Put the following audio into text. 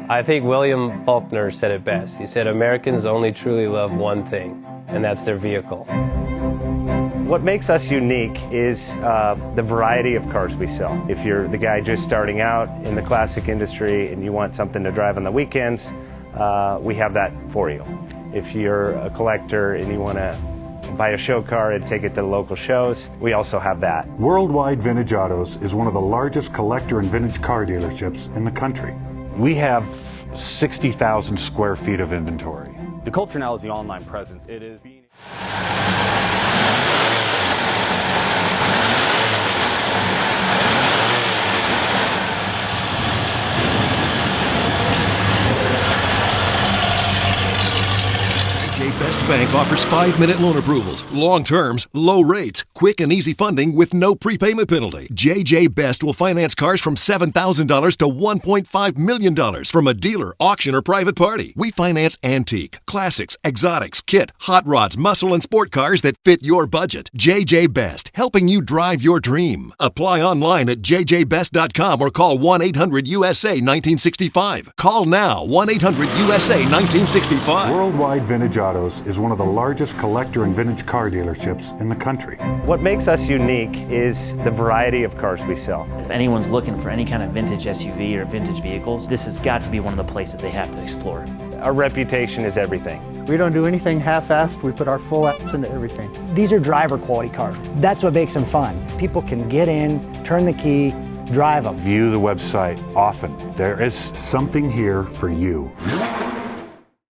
I think William Faulkner said it best. He said, Americans only truly love one thing, and that's their vehicle. What makes us unique is the variety of cars we sell. If you're the guy just starting out in the classic industry and you want something to drive on the weekends, we have that for you. If you're a collector and you want to buy a show car and take it to the local shows, we also have that. Worldwide Vintage Autos is one of the largest collector and vintage car dealerships in the country. We have 60,000 square feet of inventory. The culture now is the online presence. It is being... Best Bank offers 5-minute loan approvals, long terms, low rates, quick and easy funding with no prepayment penalty. JJ Best will finance cars from $7,000 to $1.5 million from a dealer, auction, or private party. We finance antique, classics, exotics, kit, hot rods, muscle, and sport cars that fit your budget. JJ Best, helping you drive your dream. Apply online at jjbest.com or call 1-800-USA-1965. Call now, 1-800-USA-1965. Worldwide Vintage Autos is one of the largest collector and vintage car dealerships in the country. What makes us unique is the variety of cars we sell. If anyone's looking for any kind of vintage SUV or vintage vehicles, this has got to be one of the places they have to explore. Our reputation is everything. We don't do anything half-assed. We put our full ass into everything. These are driver quality cars. That's what makes them fun. People can get in, turn the key, drive them. View the website often. There is something here for you.